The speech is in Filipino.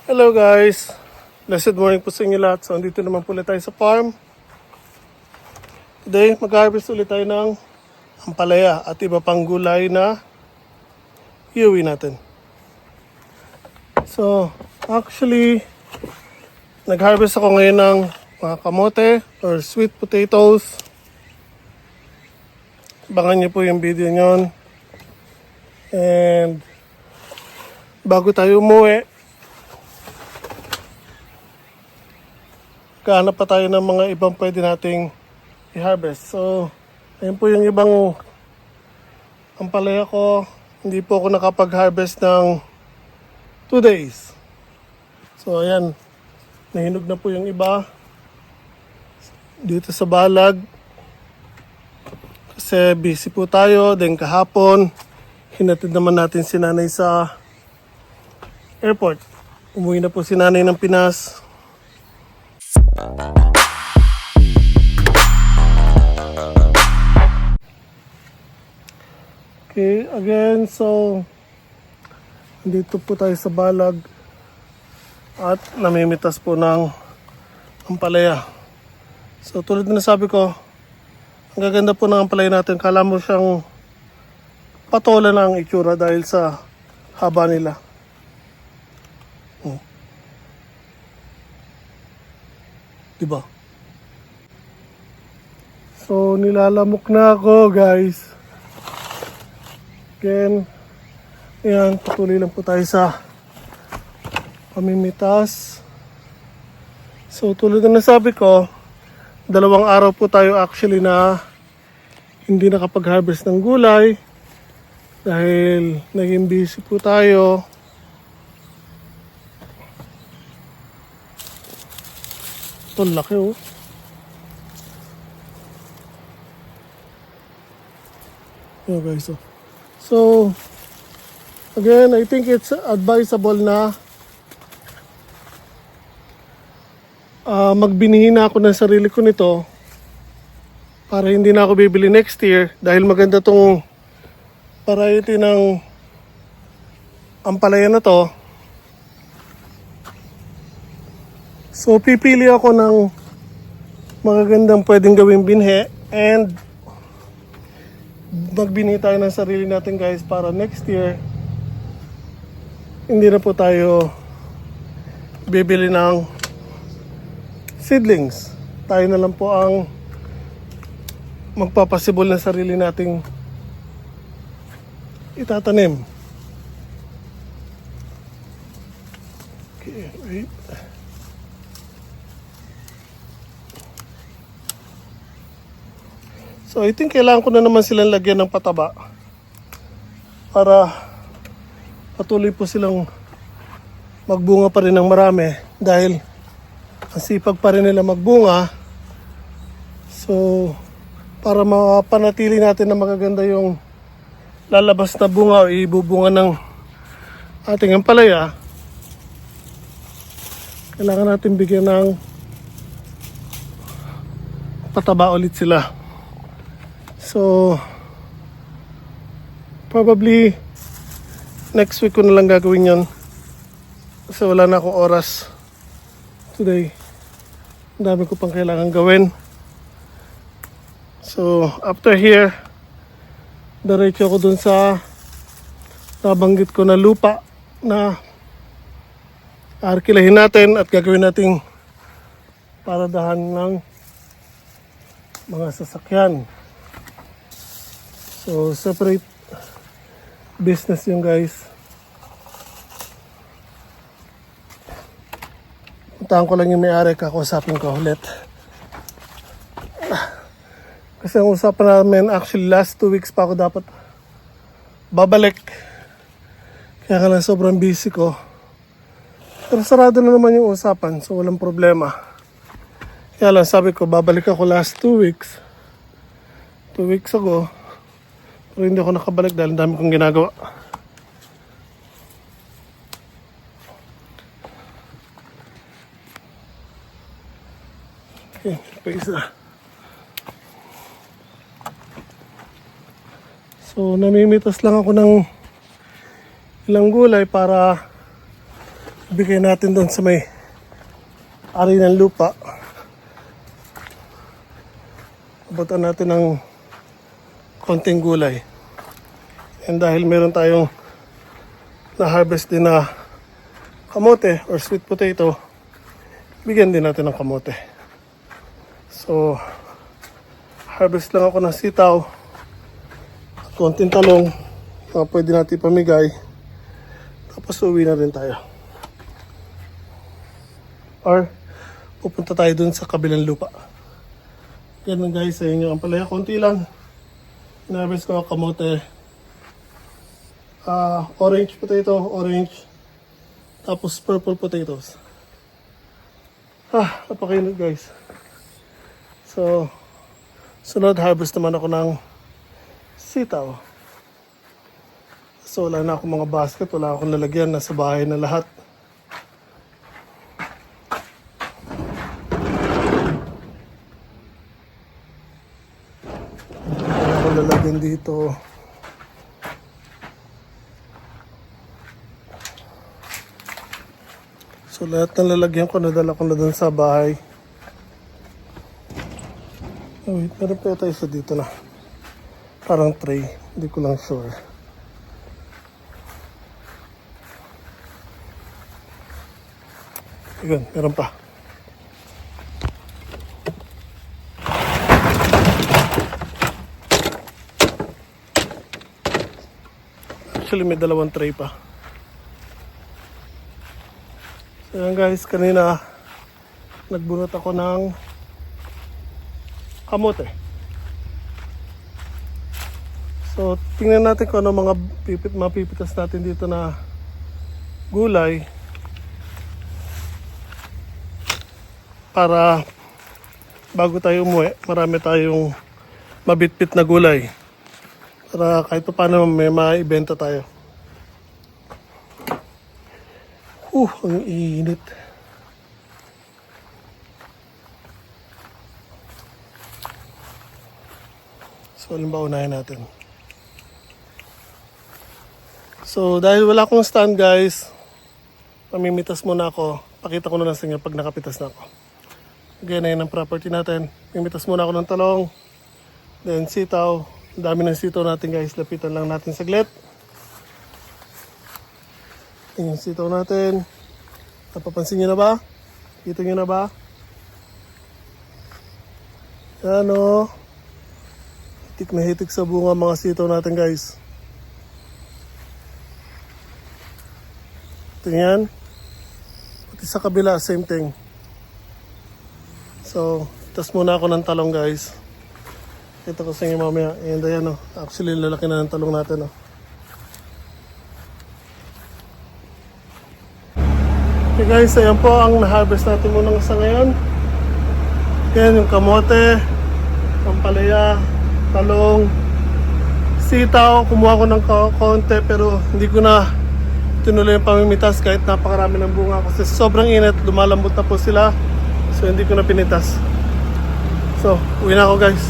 Hello guys! Blessed morning po sa inyo lahat. So, andito naman po ulit tayo sa farm. Today, mag-harvest ulit tayo ng ampalaya at iba pang gulay na iuwi natin. So, actually, nag-harvest ako ngayon ng mga kamote or sweet potatoes. Abangan niyo po yung video nyon. And, bago tayo umuwi, kahanap pa tayo ng mga ibang pwede nating i-harvest. So, ayun po yung ibang ampalaya ko. Hindi po ako nakapag-harvest ng 2 days. So, ayan. Nahinog na po yung iba. Dito sa balag. Kasi busy po tayo. Then kahapon, hinatid naman natin si nanay sa airport. Umuwi na po si nanay ng Pinas. Okay, again, so dito po tayo sa balag at namimitas po ng ampalaya. So tulad na sabi ko, ang gaganda po ng ampalaya natin. Kala mo siyang patola na ang itsura dahil sa haba nila. Diba? So nilalamok na ako guys. Again, ayan, patuloy lang po tayo sa pamimitas. So tulad na nasabi ko, 2 araw po tayo actually na hindi nakapag-harvest ng gulay dahil naging busy po tayo. Ito laki oh. Yeah guys oh. So again, I think it's advisable na magbinihin na ako ng sarili ko nito para hindi na ako bibili next year dahil maganda tong variety ng ampalaya na to. So pipili ako ng magagandang pwedeng gawing binhe and magbinhi tayo ng sarili natin guys para next year hindi na po tayo bibili ng seedlings. Tayo na lang po ang magpapasibol ng sarili nating itatanim. Okay, wait. So I think kailangan ko na naman silang lagyan ng pataba para patuloy po silang magbunga pa rin ng marami dahil ang sipag pa rin nila magbunga. So para mapanatili natin na magaganda yung lalabas na bunga o ibubunga ng ating ampalaya, kailangan natin bigyan ng pataba ulit sila. So, probably next week ko na lang gagawin yon kasi wala na akong oras today. Ang dami ko pang kailangan gawin. So, after here, diretso ako dun sa nabanggit ko na lupa na arkilahin natin at gagawin nating paradahan ng mga sasakyan. So, separate business yung guys. Puntahan ko lang yung may-ari, kakausapin ko ulit. Kasi ang usapan namin, actually last 2 weeks pa ako dapat babalik. Kaya ka lang sobrang busy ko. Pero sarado na naman yung usapan, so walang problema. Kaya lang sabi ko, babalik ako last 2 weeks. 2 weeks ago. Pero hindi ako nakabalik dahil dami kong ginagawa. Okay, pa isa. So, namimitas lang ako ng ilang gulay para Ibigay natin doon sa may ari ng lupa. Abutan natin ng konting gulay. And dahil meron tayong na-harvest din na kamote or sweet potato, bigyan din natin ng kamote. So, harvest lang ako ng sitaw at konting talong na pwede natin pamigay. Tapos uwi na rin tayo. Or pupunta tayo dun sa kabilang lupa. Ganun guys, sa inyo ang palaya. Konti lang. Inharvest ko kamote. Orange potato, orange. Tapos purple potatoes. Napakainit guys. So, sunod harvest naman ako ng sitaw. So, wala na akong mga basket. Wala akong lalagyan. Nasa bahay na lahat. Wala akong lalagyan dito. So, lahat ng lalagyan ko, nadala ko na dun sa bahay. Oh, wait, meron pa tayo sa dito na. Parang tray. Hindi ko lang sure. Yun, meron pa. Actually, may dalawang tray pa. So yan guys, kanina nagbunot ako ng kamote. So tingnan natin kung ano mga mapipitas natin dito na gulay para bago tayo umuwi, marami tayong mabitbit na gulay para kahit pa paano may maibenta tayo. Ang init. So, alin ba unahin natin? So, dahil wala akong stand guys, mamimitas muna ako. Pakita ko na lang sa inyo pag nakapitas na ako. Again, ayun ang property natin. Mimitas muna ako ng talong. Then, sitaw. Ang dami ng sitaw natin guys. Lapitan lang natin saglit. Yung sitaw natin. Napapansin nyo na ba? Kita nyo na ba? Yan o. Hitik na hitik sa bunga mga sitaw natin guys. Ito yan. Pati sa kabila, same thing. So, tas muna ako ng talong guys. Ito ko sa inyo mamaya. And ayan o. Actually, lalaki na ng talong natin o. Okay guys, ayan po ang na-harvest natin muna sa ngayon. Yan yung kamote, pampalaya, talong, sitaw. Kumuha ko ng konti pero hindi ko na tinuloy yung pamimitas kahit napakarami ng bunga kasi sobrang init, lumalambot na po sila. So hindi ko na pinitas. So, uwi na ako guys.